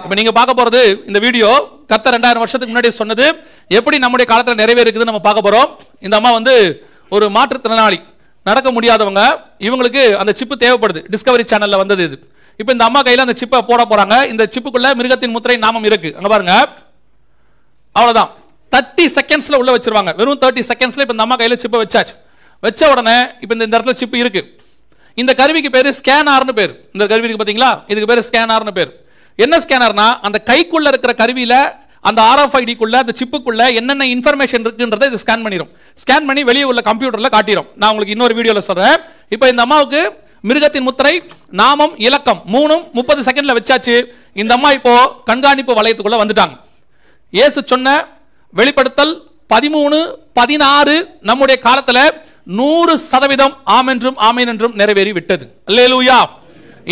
இப்போ நீங்க பார்க்க போறது இந்த வீடியோ கர்த்தர் 2000 வருஷத்துக்கு முன்னாடி சொன்னது எப்படி நம்முடைய காலத்தில் நிறைவேறுக்குதுன்னு நம்ம பார்க்க போறோம். இந்த அம்மா வந்து ஒரு மாற்றுத்திறனாளி, நடக்க முடியாதவங்க, இவங்களுக்கு அந்த சிப்பு தேவைப்படுது. டிஸ்கவரி சேனல்ல வந்தது இது. இப்போ இந்த அம்மா கையில் அந்த சிப்பை போட போறாங்க. இந்த சிப்புக்குள்ள மிருகத்தின் முத்திரை நாமம் இருக்கு. அங்க பாருங்க, அவ்வளவுதான். 30 செகண்ட்ஸ்ல உள்ள வச்சிருவாங்க. வெறும் 30 செகண்ட்ஸ்ல இப்போ இந்த அம்மா கையில் சிப்பை வச்சாச்சு. வச்ச உடனே இப்போ இந்த இடத்துல சிப்பு இருக்கு. இந்த கருவிக்கு பேரு ஸ்கேனார்னு பேர். இந்த கருவிக்கு பாத்தீங்களா, இதுக்கு பேரு ஸ்கேனார்னு பேர். என்ன ஸ்கேனர்னா, அந்த கைக்குள்ள இருக்கிற கருவியில அந்த RFID குள்ள அந்த சிப்புக்குள்ள என்னென்ன இன்ஃபர்மேஷன் இருக்குன்றதை இது ஸ்கேன் பண்ணிரும். ஸ்கேன் பண்ணி வெளியே உள்ள கம்ப்யூட்டர்ல காட்டிரும். நான் உங்களுக்கு இன்னொரு வீடியோல சொல்றேன். இப்போ இந்த அம்மாவுக்கு மிருகத்தின் முத்திரை, நாமம், இலக்கம் 3ம் 30 செகண்ட்ல வச்சாச்சு. இந்த அம்மா இப்போ கண்காணிப்பு வளையத்துக்குள்ள வந்துட்டாங்க. இயேசு சொன்ன வெளிப்படுத்தல் 13:16 நம்முடைய காலத்துல 100% ஆம் என்றும் ஆமீன் என்றும் நிறைவேறி விட்டது. அல்லேலூயா.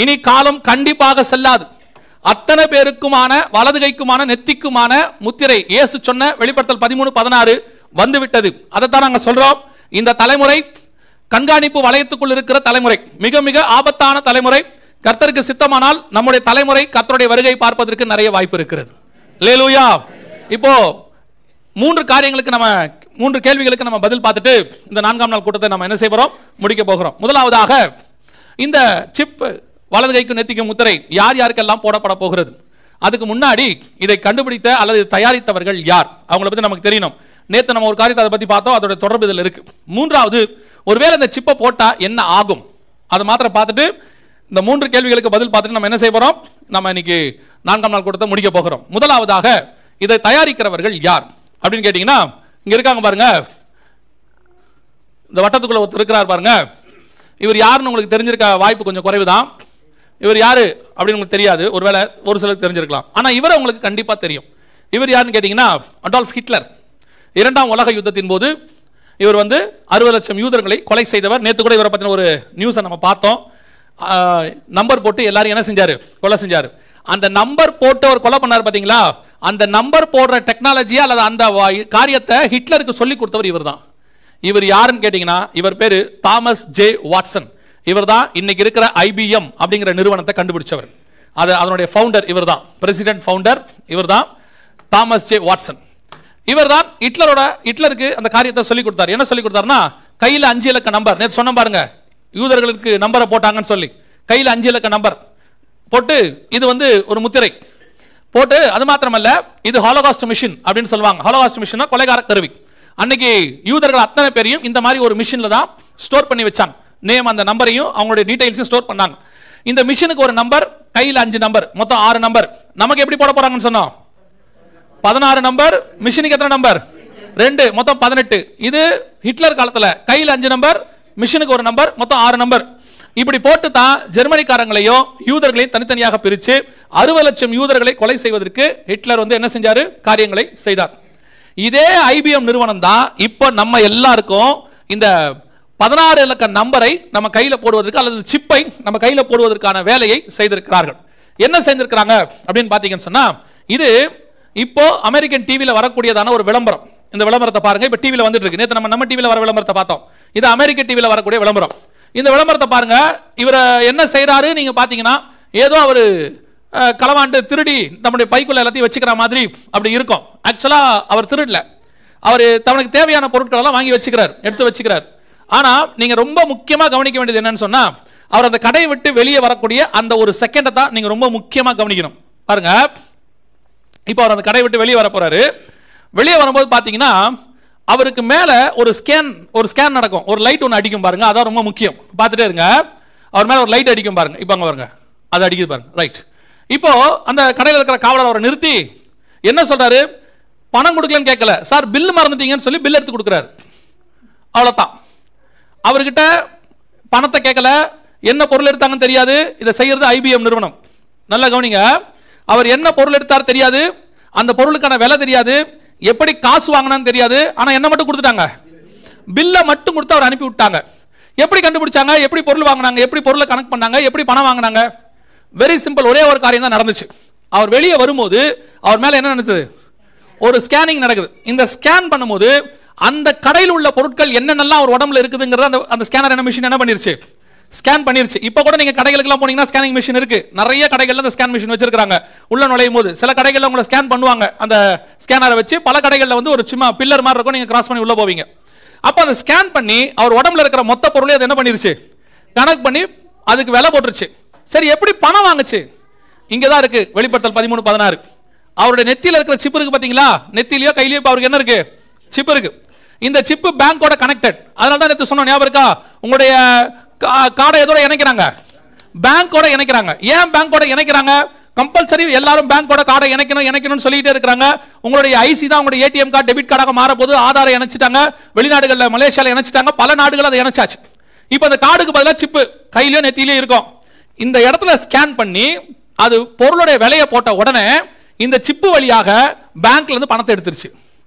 இனி காலம் கண்டிப்பாக செல்லாது. அத்தனை பேருக்குமான வலது கைக்குமான நெத்திக்குமான முத்திரை இயேசு சொன்ன வெளிப்படுத்தல் 13:16 வந்து விட்டது. அதைத்தான் நாங்கள் சொல்றோம். இந்த தலைமுறை கண்காணிப்பு வளையத்துக்குள் இருக்கிற தலைமுறை, மிக மிக ஆபத்தான தலைமுறை. கர்த்தருக்கு சித்தமானால் நம்முடைய தலைமுறை கர்த்தருடைய வருகை பார்ப்பதற்கு நிறைய வாய்ப்பு இருக்கிறது. அல்லேலூயா. இப்போ 3 காரியங்களுக்கு நம்ம 3 கேள்விகளுக்கு நம்ம பதில் பார்த்துட்டு இந்த 4ஆம் நாள் கூட்டத்தை நம்ம என்ன செய்ய போறோம், முடிக்க போகிறோம். முதலாவதாக, இந்த சிப் வலது கைக்கு நெத்திக்கு முத்திரை யார் யாருக்கெல்லாம் போடப்பட போகிறது? அதுக்கு முன்னாடி இதை கண்டுபிடித்த அல்லது தயாரித்தவர்கள் யார், அவங்களை பற்றி நமக்கு தெரியணும். நேற்று நம்ம ஒரு காரியத்தை அதை பற்றி பார்த்தோம், அதோட தொடர்பு இதில் இருக்கு. மூன்றாவது, ஒருவேளை இந்த சிப்பை போட்டா என்ன ஆகும், அதை மாத்திரம் பார்த்துட்டு இந்த 3 கேள்விகளுக்கு பதில் பார்த்துட்டு நம்ம என்ன செய்ய போறோம், நம்ம இன்னைக்கு 4ஆம் நாள் கூட்டத்தை முடிக்க போகிறோம். முதலாவதாக, இதை தயாரிக்கிறவர்கள் யார் அப்படின்னு கேட்டீங்கன்னா, இங்க இருக்காங்க பாருங்க, இந்த வட்டத்துக்குள்ள ஒருத்தர் இருக்கிறார் பாருங்க. இவர் யாருன்னு உங்களுக்கு தெரிஞ்சிருக்க வாய்ப்பு கொஞ்சம் குறைவு தான். இவர் யாரு அப்படின்னு உங்களுக்கு தெரியாது, ஒருவேளை ஒரு சிலருக்கு தெரிஞ்சிருக்கலாம். ஆனா இவரை உங்களுக்கு கண்டிப்பா தெரியும். இவர் யாருன்னு கேட்டீங்கன்னா, அடால்ஃப் ஹிட்லர். 2ஆம் உலக யுத்தத்தின் போது இவர் வந்து 60 லட்சம் யூதர்களை கொலை செய்தவர். நேற்று கூட இவரை பற்றின ஒரு நியூஸை நம்ம பார்த்தோம். நம்பர் போட்டு எல்லாரும் என்ன செஞ்சாரு, கொலை செஞ்சாரு. அந்த நம்பர் போட்டு அவர் கொலை பண்ணார் பாத்தீங்களா, அந்த நம்பர் போடுற டெக்னாலஜியா அல்லது அந்த காரியத்தை ஹிட்லருக்கு சொல்லி கொடுத்தவர் இவர் தான். இவர் யாருன்னு கேட்டீங்கன்னா, இவர் பேரு தாமஸ் ஜே வாட்சன். இவர் தான் இன்னைக்கு இருக்கிற IBM அப்படிங்கிற நிறுவனத்தை கண்டுபிடிச்சவர். அதனுடைய ஃபவுண்டர் இவர் தான், பிரசிடென்ட் ஃபவுண்டர் இவர் தான், தாமஸ் ஜே வாட்சன். இவர் தான் ஹிட்லருக்கு அந்த காரியத்தை சொல்லி கொடுத்தார். என்ன சொல்லி கொடுத்தாருன்னா, கையில் 5 இலக்க நம்பர், நேற்று சொன்ன பாருங்க, யூதர்களுக்கு நம்பரை போட்டாங்கன்னு சொல்லி கையில் 5 இலக்க நம்பர் போட்டு, இது வந்து ஒரு முத்திரை போட்டு, அது மாத்திரமல்ல, இது ஹாலோகாஸ்ட் மிஷின் அப்படின்னு சொல்லுவாங்க. ஹாலோகாஸ்ட் மிஷின் கொலைகார கருவி. அன்னைக்கு யூதர்கள் அத்தனை பேரையும் இந்த மாதிரி ஒரு மிஷின்ல தான் ஸ்டோர் பண்ணி வச்சாங்க. நேம், அந்த நம்பரையும் அவங்களுடைய டீடைல்ஸையும் ஸ்டோர் பண்ணாங்க. இந்த மிஷினுக்கு ஒரு நம்பர், கையில் 5 நம்பர், மொத்தம் 6 நம்பர். நமக்கு எப்படி போட போறாங்கன்னு சொன்னோம், 16 நம்பர். மிஷினுக்கு எத்தனை நம்பர், 2, மொத்தம் 18. இது ஹிட்லர் காலத்துல கையில் 5 நம்பர், மிஷினுக்கு ஒரு நம்பர், மொத்தம் 6 நம்பர். இப்படி போட்டு தான் ஜெர்மனிக்காரங்களையும் யூதர்களையும் தனித்தனியாக பிரித்து 60 லட்சம் யூதர்களை கொலை செய்வதற்கு ஹிட்லர் வந்து என்ன செஞ்சாரு, காரியங்களை செய்தார். இதே IBM நிறுவனம் தான் இப்போ நம்ம எல்லாருக்கும் இந்த 16 இலக்க நம்பரை நம்ம கையில போடுவதற்கு அல்லது சிப்பை நம்ம கையில போடுவதற்கான வேலையை செய்திருக்கிறார்கள். என்ன செய்திருக்கிறாங்க அப்படின்னு பாத்தீங்கன்னு சொன்னா, இது இப்போ அமெரிக்கன் டிவில வரக்கூடியதான ஒரு விளம்பரம். இந்த விளம்பரத்தை பாருங்க, இப்போ டிவில வந்துட்டு இருக்கு. நேற்று நம்ம டிவில வர விளம்பரத்தை பார்த்தோம். இது அமெரிக்க டிவில வரக்கூடிய விளம்பரம். இந்த விளம்பரத்தை பாருங்க. இவர் என்ன செய்யறாரு நீங்க பாத்தீங்கன்னா, ஏதோ அவரு களவாண்டு திருடி நம்முடைய பைக்குள்ள எல்லாத்தையும் வச்சுக்கிற மாதிரி அப்படி இருக்கும். ஆக்சுவலா அவர் திருடல, அவர் தனக்கு தேவையான பொருட்கள் எல்லாம் வாங்கி வச்சுக்கிறார், எடுத்து வச்சுக்கிறார். ஆனா நீங்க ரொம்ப முக்கியமா கவனிக்க வேண்டியது என்னன்னு சொன்னா, அவர் அந்த கடையை விட்டு வெளியே வரக்கூடிய அந்த ஒரு செகண்டை தான் நீங்க ரொம்ப முக்கியமா கவனிக்கணும். பாருங்க, இப்போ அவர் அந்த கடையை விட்டு வெளியே வர போறாரு. வெளியே வரும்போது பாத்தீங்கன்னா, அவருக்கு மேல ஒரு ஸ்கேன் நடக்கும், ஒரு லைட் ஒன்று அடிக்கும் பாருங்க. அதான் ரொம்ப முக்கியம், பார்த்துட்டே இருங்க. அவர் மேல ஒரு லைட் அடிக்கும் பாருங்க. இப்போ அங்க பாருங்க, அது அடிக்குது பாருங்க. ரைட். இப்போ அந்த கடையில் இருக்கிற காவலர் அவரை நிறுத்தி என்ன சொல்றாரு, பணம் கொடுக்கலன்னு கேட்கல சார், பில் மறந்துட்டீங்கன்னு சொல்லி பில் எடுத்து கொடுக்குறாரு. அவ்வளவுதான். அவர்கிட்ட பணத்தை கேட்கல, என்ன பொருள் எடுத்தாங்கன்னு தெரியாது. இதை செய்யறது IBM நிறுவனம். நல்லா கவனிங்க. அவர் என்ன பொருள் எடுத்தார் தெரியாது, அந்த பொருளுக்கான விலை தெரியாது, எப்படி காசு வாங்கினான்னு தெரியாது. ஆனா என்ன மட்டும் கொடுத்துட்டாங்க, பில்லை மட்டும் கொடுத்து அவர் அனுப்பி விட்டாங்க. எப்படி கண்டுபிடிச்சாங்க, எப்படி பொருள் வாங்கினாங்க, எப்படி பொருளை கனெக்ட் பண்ணாங்க, எப்படி பணம் வாங்கினாங்க? Very simple. ஒரே ஒரு காரியம் தான் நடந்துச்சு. அவர் வெளியே வரும்போது அவர் மேல என்ன நடந்தது, ஒரு ஸ்கேனிங் நடக்குது. இந்த ஸ்கேன் பண்ணும்போது அந்த கடையில் உள்ள பொருட்கள் என்னென்னலாம் அவர் உடம்புல இருக்குதுங்கிறத அந்த ஸ்கேனர் என்ன மிஷின் என்ன பண்ணிருச்சு, ஸ்கேன் பண்ணிருச்சு. இப்போ கூட நீங்க கடைகளுக்குலாம் போனீங்கன்னா ஸ்கேனிங் மிஷின் இருக்கு. நிறைய கடைகள்ல அந்த ஸ்கேன் மிஷின் வச்சிருக்காங்க. உள்ள நுழையும் போது சில கடைகள்ல உங்களை ஸ்கேன் பண்ணுவாங்க அந்த ஸ்கேனரை வச்சு. பல கடைகள்ல வந்து ஒரு சும்மா பில்லர் மாதிரி இருக்கும், நீங்க கிராஸ் பண்ணி உள்ள போவீங்க. அப்போ அதை ஸ்கேன் பண்ணி அவர் உடம்புல இருக்கிற மொத்த பொருளை அது என்ன பண்ணிருச்சு, கனெக்ட் பண்ணி அதுக்கு விலை போட்டுருச்சு. சரி, எப்படி பணம் வாங்குச்சு? இங்கதான் இருக்கு வெளிப்படுத்தல் 13:16. அவருடைய நெத்தியில இருக்கிற சிப் இருக்கு பாத்தீங்களா, நெத்திலையோ கையிலயோ அவருக்கு என்ன இருக்கு, சிப் இருக்கு. இந்த சிப் பேங்கோட கனெக்டட். அதனால தான் நேத்து சொன்னோம், ஞாபகம் இருக்கா? உங்களுடைய கார்டை எதோட இணைக்கிறாங்க, பேங்கோட இணைக்கிறாங்க. ஏன் பேங்கோட இணைக்கிறாங்க? கம்பல்சரி எல்லாரும் பேங்கோட கார்டை இணைக்கணும்னு சொல்லிட்டே இருக்காங்க. உங்களுடைய ஐசி தான் உங்களுடைய ஏடிஎம் கார்டு டெபிட் கார்டாக மாற போது. ஆதாரை இணைச்சிட்டாங்க, வெளிநாடுகளில் மலேசியாவில் இணைச்சிட்டாங்க, பல நாடுகள் அதை இணைச்சாச்சு. இப்போ அந்த கார்டுக்கு பதிலாக சிப்பு கையிலயோ நெத்தியிலயோ இருக்கும். இந்த இடத்துல ஸ்கேன் பண்ணி அது பொருளுடைய விலையை போட்ட உடனே இந்த சிப்பு வழியாக பேங்க்ல இருந்து பணத்தை எடுத்துருச்சு.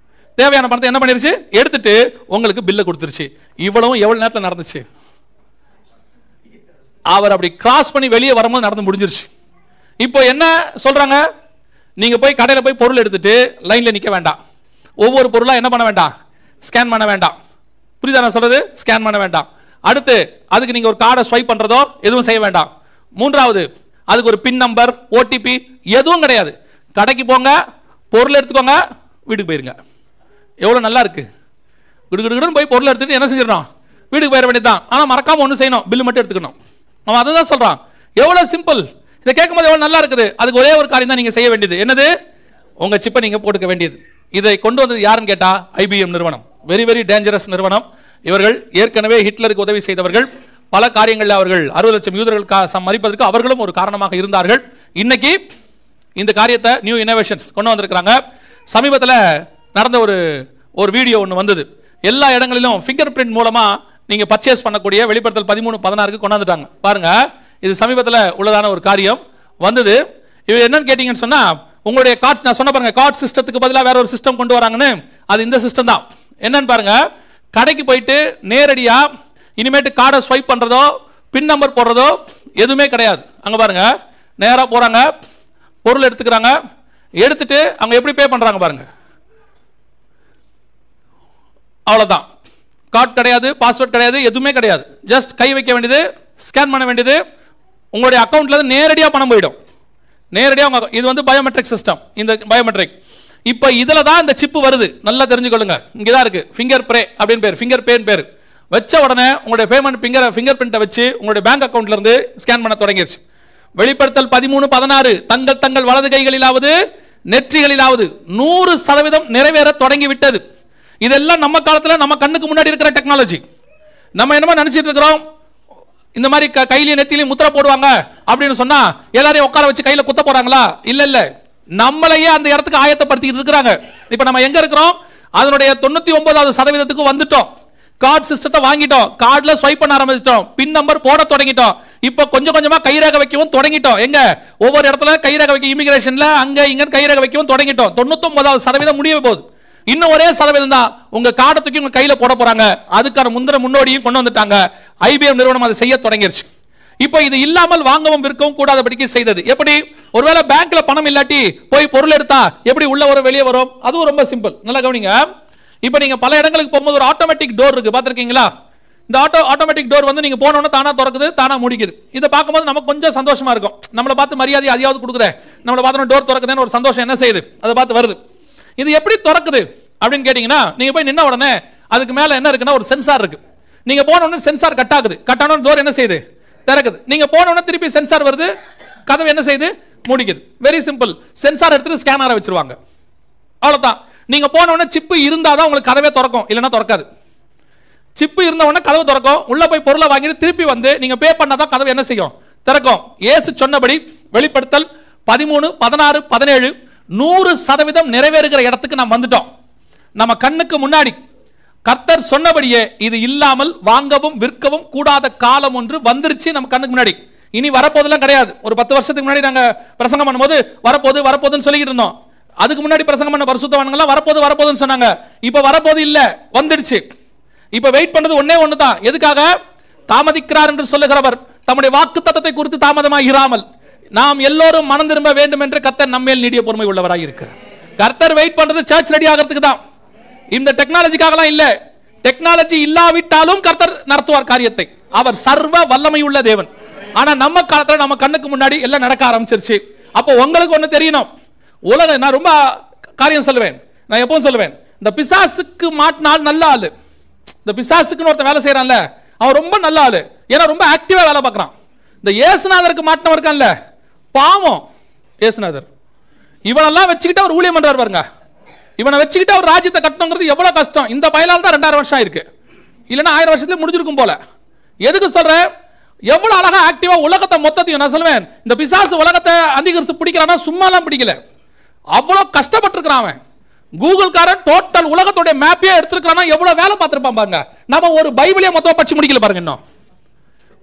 தேவையான பணத்தை என்ன பண்ணிருச்சு, எடுத்துட்டு உங்களுக்கு பில்லை கொடுத்துருச்சு. இவ்வளவும் எவ்வளவு நேரத்தில் நடந்துச்சு? அவர் அப்படி கிராஸ் பண்ணி வெளியே வரும்போது நடந்து முடிஞ்சிருச்சு. இப்போ என்ன சொல்றாங்க, நீங்க போய் கடையில் போய் பொருள் எடுத்துட்டு லைன்ல நிக்க வேண்டாம், ஒவ்வொரு பொருளா என்ன பண்ண வேண்டாம், ஸ்கேன் பண்ண வேண்டாம். புரியுதா நான் சொல்றது? ஸ்கேன் பண்ண வேண்டாம். அடுத்து அதுக்கு நீங்க ஒரு கார்டை ஸ்வைப் பண்றதோ எதுவும் செய்ய வேண்டாம். மூன்றாவது, அதுக்கு ஒரு பின் நம்பர், ஓடிபி எதுவும் கிடையாது. கடைக்கு போங்க, பொருள் எடுத்துக்கோங்க, வீட்டுக்கு போயிருங்க. எவ்வளவு நல்லா இருக்கு. கிடுகிடுன்னு போய் பொருள் எடுத்துட்டு என்ன செஞ்சிடணும், வீட்டுக்கு போயிட வேண்டியதுதான். ஆனா மறக்காம ஒன்றும் செய்யணும், பில்லு மட்டும் எடுத்துக்கணும். அவன் அதுதான் சொல்றான். எவ்வளவு சிம்பிள். இதை கேட்கும்போது எவ்வளவு நல்லா இருக்குது. அதுக்கு ஒரே ஒரு காரியம் தான் நீங்க செய்ய வேண்டியது. என்னது? உங்க சிப்பை நீங்க போட்டுக்க வேண்டியது. இதை கொண்டு வந்தது யாருன்னு கேட்டா ஐபிஎம் நிறுவனம். வெரி வெரி டேஞ்சரஸ் நிறுவனம். இவர்கள் ஏற்கனவே ஹிட்லருக்கு உதவி செய்தவர்கள். பல காரியங்களில் அவர்கள் 60 லட்சம் யூதர்கள் மறிப்பதற்கு அவர்களும் ஒரு காரணமாக இருந்தார்கள். இன்னைக்கு இந்த காரியத்தை நியூ இன்னோவேஷன்ஸ் கொண்டு வந்திருக்கிறாங்க. சமீபத்தில் நடந்த ஒரு வீடியோ ஒன்று வந்தது. எல்லா இடங்களிலும் ஃபிங்கர் பிரிண்ட் மூலமா நீங்க பர்ச்சேஸ் பண்ணக்கூடிய வெளிப்படுத்தல் 13:16 கொண்டாந்துட்டாங்க. பாருங்க, இது சமீபத்தில் உள்ளதான ஒரு காரியம் வந்தது. இது என்னன்னு கேட்டீங்கன்னு சொன்னா, உங்களுடைய கார்ட்ஸ், நான் சொன்ன பாருங்க, கார்ட் சிஸ்டத்துக்கு பதிலாக வேற ஒரு சிஸ்டம் கொண்டு வராங்கன்னு, அது இந்த சிஸ்டம் தான். என்னன்னு பாருங்க, கடைக்கு போயிட்டு நேரடியா இனிமேட்டு கார்டை ஸ்வைப் பண்றதோ பின் நம்பர் போடுறதோ எதுவுமே கிடையாது. அங்க பாருங்க, நேரா போறாங்க, பொருள் எடுத்துக்கிறாங்க, எடுத்துட்டு அவங்க எப்படி பே பண்றாங்க பாருங்க. அவ்வளவுதான். கார்டு கிடையாது, பாஸ்வேர்ட் கிடையாது, எதுவுமே கிடையாது. ஜஸ்ட் கை வைக்க வேண்டியது, ஸ்கேன் பண்ண வேண்டியது, உங்களுடைய அக்கௌண்ட்ல இருந்து நேரடியா பணம் போயிடும். நேரடியா இது வந்து பயோமெட்ரிக் சிஸ்டம். இந்த பயோமெட்ரிக் இப்போ இதுல தான் இந்த சிப் வருது. நல்லா தெரிஞ்சுக்கொள்ளுங்க. இங்க தான் இருக்கு ஃபிங்கர் பிரே அப்படின்னு பேர், ஃபிங்கர் பேன் பேர். வச்ச உடனே உங்களுடைய பேமெண்ட் ஃபிங்கர் பிரிண்ட்டை வச்சு உங்களுடைய பேங்க் அக்கௌண்ட்ல இருந்து ஸ்கேன் பண்ண தொடங்கிருச்சு. வெளிப்படுத்தல் 13:16 தங்கள் வலது கைகளிலாவது நெற்றிகளிலாவது 100% நிறைவேற தொடங்கி விட்டது. இதெல்லாம் நம்ம காலத்துல நம்ம கண்ணுக்கு முன்னாடி இருக்கிற டெக்னாலஜி. நம்ம என்னமோ நினைச்சிட்டு இருக்கிறோம், இந்த மாதிரி கையிலேயே நெத்திலையும் முத்திரை போடுவாங்க அப்படின்னு சொன்னா எல்லாரையும் உட்கார வச்சு கையில குத்த போறாங்களா? இல்ல இல்ல, நம்மளையே அந்த இடத்துக்கு ஆயத்தப்படுத்திட்டு இருக்கிறாங்க. இப்ப நம்ம எங்க இருக்கிறோம், அதனுடைய 99% வந்துட்டோம். கார்டு சிஸ்டத்தை வாங்கிட்டோம், கார்டுல ஸ்வைப் பண்ண ஆரம்பிச்சிட்டோம், பின் நம்பர் போட தொடங்கிட்டோம். இப்ப கொஞ்சம் கொஞ்சமா கைரேகை வைக்கவும் தொடங்கிட்டோம். எங்க ஒவ்வொரு இடத்துல கைரேகை வைக்க, இமிகிரேஷன்ல அங்க இங்க கைரேகை வைக்கவும் தொடங்கிட்டோம். 99% முடிய போகுது. இன்னும் ஒரே சதவீதம் தான் உங்க கார்டை தூக்கி உங்க கையில போட போறாங்க. அதுக்கான முன்னோடியும் கொண்டு வந்துட்டாங்க. ஐபிஎம் நிறுவனம் அதை செய்ய தொடங்கிருச்சு. இப்போ இது இல்லாமல் வாங்கவும் விற்கவும் கூடாதபடிக்கு செய்தது. எப்படி? ஒருவேளை பேங்க்ல பணம் இல்லாட்டி போய் பொருள் எடுத்தா எப்படி உள்ள வரும் வெளியே வரும்? அதுவும் ரொம்ப சிம்பிள். நல்லா கவனிங்க. இப்போ நீங்க பல இடங்களுக்கு போகும்போது ஒரு ஆட்டோமேட்டிக் டோர் இருக்கு, பாத்திருக்கீங்களா? இந்த ஆட்டோமேட்டிக் டோர் வந்து நீங்க போன உடனே தானா திறக்குது, தானா முடிக்குது. இதை பார்க்கும்போது நமக்கு கொஞ்சம் சந்தோஷமா இருக்கும். நம்மளை பார்த்து மரியாதை அதிகாவது கொடுக்குது, நம்மளை பார்த்து டோர் திறக்குதுன்னு ஒரு சந்தோஷம் என்ன செய்யுது, அதை பார்த்து வருது. இது எப்படி திறக்குது அப்படின்னு கேட்டீங்கன்னா, நீங்க போய் நின்ன உடனே அதுக்கு மேல என்ன இருக்குன்னா ஒரு சென்சார் இருக்கு. நீங்க போன உடனே சென்சார் கட் ஆகுது, கட் ஆன டோர் என்ன செய்யுது, திறக்குது. நீங்க போன உடனே திருப்பி சென்சார் வருது, கதவு என்ன செய்யுது, மூடிக்குது. Very simple. சென்சார் எடுத்துட்டு ஸ்கேனரை வச்சிருவாங்க, அவ்வளவுதான். நீங்க போன உடனே சிப்பு இருந்தாதான் உங்களுக்கு கதவே திறக்கும், இல்லைன்னா திறக்காது. சிப்பு இருந்த உடனே கதவு திறக்கும். உள்ள போய் பொருளை வாங்கிட்டு திருப்பி வந்து நீங்க பே பண்ணாதான் கதவு என்ன செய்யும், திறக்கும். இயேசு சொன்னபடி வெளிப்படுத்தல் 13, 16, 17 100% நிறைவேறுகிற இடத்துக்கு நாம் வந்துட்டோம். நம்ம கண்ணுக்கு முன்னாடி கர்த்தர் சொன்னபடியே இது இல்லாமல் வாங்கவும் விற்கவும் கூடாத காலம் ஒன்று வந்துருச்சு நம்ம கண்ணுக்கு முன்னாடி. இனி வரப்போதெல்லாம் கிடையாது. ஒரு 10 வருஷத்துக்கு முன்னாடி நாங்க பிரசங்கம் பண்ணும்போது வரப்போதுன்னு சொல்லிட்டு இருந்தோம். அதுக்கு முன்னாடி பிரசங்கம் பண்ண பரிசுத்தவான்கள் வரப்போதுன்னு சொன்னாங்க. இப்ப வரப்போது இல்ல, வந்துடுச்சு. இப்ப வெயிட் பண்றது ஒன்னே ஒண்ணுதான். எதுக்காக? தாமதிக்கிறார் என்று சொல்லுகிறவர் தம்முடைய வாக்குத்தத்தத்தை குறித்து தாமதமாக இராமல் நாம் எல்லோரும் மனம் திரும்ப வேண்டும் என்று கர்த்தர் நம்மேல் நீடிய பொறுமை உள்ளவராக இருக்கிறார். கர்த்தர் வெயிட் பண்றது சர்ச் ரெடி ஆகிறதுக்கு தான். இந்த டெக்னாலஜிக்காகலாம் இல்ல. டெக்னாலஜி இல்லாவிட்டாலும் கர்த்தர் நடத்துவார் காரியத்தை. அவர் சர்வ வல்லமையுள்ள தேவன். ஆனா நம்ம காலத்துல நம்ம கண்ணுக்கு முன்னாடி எல்லாம் நடக்க ஆரம்பிச்சிருச்சு. அப்போ உங்களுக்கு ஒண்ணு தெரியணும், உலகம், நான் ரொம்ப காரியம் சொல்லுவேன், நான் எப்பவும் சொல்லுவேன், இந்த பிசாசுக்கு மாட்டினால் நல்ல ஆளு, இந்த பிசாசுக்குன்னு ஒருத்தன் வேலை செய்யறான்ல அவன் ரொம்ப நல்ல ஆளு, ஏன்னா ரொம்ப ஆக்டிவா வேலை பார்க்கறான். இந்த இயேசுநாதருக்கு மாட்டினவர் இருக்கான்ல பாவம் இயேசுநாதர், இவனெல்லாம் வச்சுக்கிட்டு அவர் ஊழியம் பண்றாரு பாருங்க. இவனை வச்சுக்கிட்டு அவர் ராஜ்யத்தை கட்டணுங்கிறது எவ்வளவு கஷ்டம். இந்த பயலால் தான் 2000 வருஷம் ஆயிருக்கு, இல்லைன்னா 1000 வருஷத்துல முடிஞ்சிருக்கும் போல. எதுக்கு சொல்றேன், எவ்வளவு அழகா ஆக்டிவா உலகத்தை மொத்தத்தையும், நான் சொல்லுவேன் இந்த பிசாசு உலகத்தை அந்திகரிச்சு பிடிக்கிறானா சும்மாலாம் பிடிக்கல, அவ்வளவு கஷ்டப்பட்டு இருக்கிறான் அவன். கூகுள்காரன் டோட்டல் உலகத்தோட மேப்பே எடுத்துருக்கானா எவ்வளவு வேலை பார்த்திருப்பான் பாருங்க. நம்ம ஒரு பைபிளே மொத்தம் படிச்சு முடிக்கல பாருங்க. இன்னும்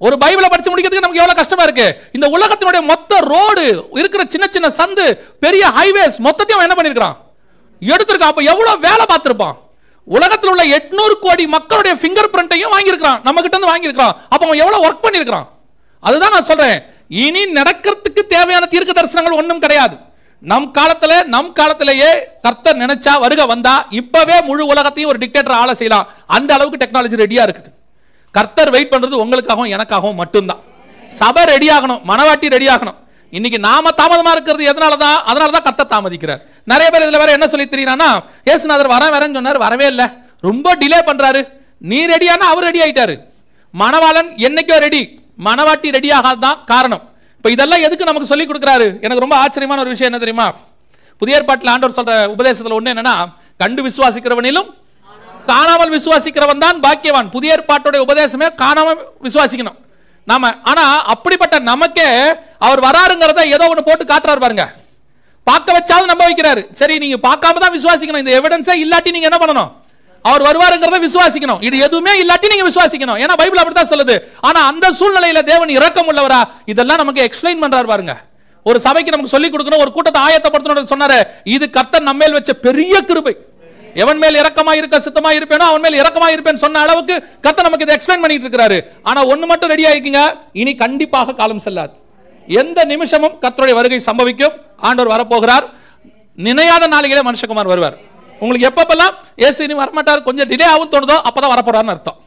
ஒரு பைபிளை படிச்சு முடிக்கிறதுக்கு நமக்கு எவ்வளவு கஷ்டமா இருக்கு. இந்த உலகத்தினுடைய மொத்த ரோடு இருக்கிற சின்ன சின்ன சந்து பெரிய ஹைவேஸ் மொத்தத்தையும் என்ன பண்ணிருக்கான், எடுத்திருக்கான். அப்ப எவ்வளவு வேலை பார்த்திருப்பான். உலகத்தில் உள்ள 800 கோடி மக்களுடைய பிங்கர் பிரிண்டையும் வாங்கியிருக்கான், நம்ம கிட்ட இருந்து வாங்கியிருக்கான். அப்ப அவன் எவ்வளவு ஒர்க் பண்ணிருக்கான். அதுதான் நான் சொல்றேன், இனி நடக்கிறதுக்கு தேவையான தீர்க்க தரிசனங்கள் ஒன்றும் கிடையாது. நம் காலத்திலேயே கர்த்தர் நினைச்சா வருக வந்தா இப்பவே முழு உலகத்தையும் ஒரு டிக்டேட்டர் ஆள செய்யலாம். அந்த அளவுக்கு டெக்னாலஜி ரெடியா இருக்குது. கர்த்தர் வெயிட் பண்றது உங்களுக்காகவும் எனக்காகவும் மட்டும்தான். சபை ரெடி ஆகணும், மனவாட்டி ரெடி ஆகணும். இன்னைக்கு நாம தாமதமா இருக்கிறது அதனாலதான் கர்த்தர் தாமதிக்கிறார். நிறைய பேர் இதுல வேற என்ன சொல்லி தெரியுறானா, இயேசுநாதர் வரேன்னு சொன்னார், வரவே இல்லை, ரொம்ப டிலே பண்றாரு. நீ ரெடியானா அவர் ரெடி ஆயிட்டாரு. மணவாளன் என்னைக்கோ ரெடி, மனவாட்டி ரெடி ஆகாதான் காரணம். இப்ப இதெல்லாம் எதுக்கு நமக்கு சொல்லி கொடுக்குறாரு? எனக்கு ரொம்ப ஆச்சரியமான ஒரு விஷயம் என்ன தெரியுமா, புதிய ஏற்பாட்டில் ஆண்டவர் சொல்ற உபதேசத்துல ஒண்ணு என்னன்னா, கண்டு விசுவாசிக்கிறவனிலும் காணாமல் விசுவாசிக்கிறவன் தான் பாக்கியவான். புதிய ஏற்பாட்டோட உபதேசமே காணாமல் விசுவாசிக்கணும் நாம. ஆனா அப்படிப்பட்ட நமக்கே அவர் வராருங்கிறத ஏதோ ஒண்ணு போட்டு காட்டுறாரு பாருங்க. பார்க்க வச்சாவது நம்ப வைக்கிறாரு. சரி, நீங்க பார்க்காம தான் விசுவாசிக்கணும். இந்த எவிடன்ஸே இல்லாட்டி நீங்க என்ன பண்ணணும், அவர் வருவாருங்கிறத விசுவாசிக்கணும். இது எதுவுமே இல்லாட்டி நீங்க விசுவாசிக்கணும், ஏன்னா பைபிள் அப்படித்தான் சொல்லுது. ஆனா அந்த சூழ்நிலையில தேவன் இரக்கம் உள்ளவரா, இதெல்லாம் நமக்கு எக்ஸ்பிளைன் பண்றாரு பாருங்க. ஒரு சபைக்கு நமக்கு சொல்லி கொடுக்கணும், ஒரு கூட்டத்தை ஆயத்தப்படுத்தணும் சொன்னாரு. இது கர்த்தர் நம்ம மேல் வச்ச பெரிய கிருபை. எவன் மேல் இரக்கமா இருக்க சித்தமா இருப்பேனோ அவன் மேல் இரக்கமா இருப்பேன் சொன்ன அளவுக்கு கர்த்தர் நமக்கு இதை எக்ஸ்பிளைன் பண்ணிட்டு இருக்காரு. ஆனா ஒண்ணு மட்டும் ரெடி ஆயிக்குங்க, இனி கண்டிப்பாக காலம் செல்லாது. எந்த நிமிஷமும் கர்த்தருடைய வருகை சம்பவிக்கும். ஆண்டவர் வரப்போகிறார். நினையாத நாளிலே மனுஷகுமார் வருவார். உங்களுக்கு எப்பப்பெல்லாம் இயேசு இனி வரமாட்டார், கொஞ்சம் டிலே ஆகும் தோணுதோ அப்பதான் வரப்போறாருன்னு அர்த்தம்.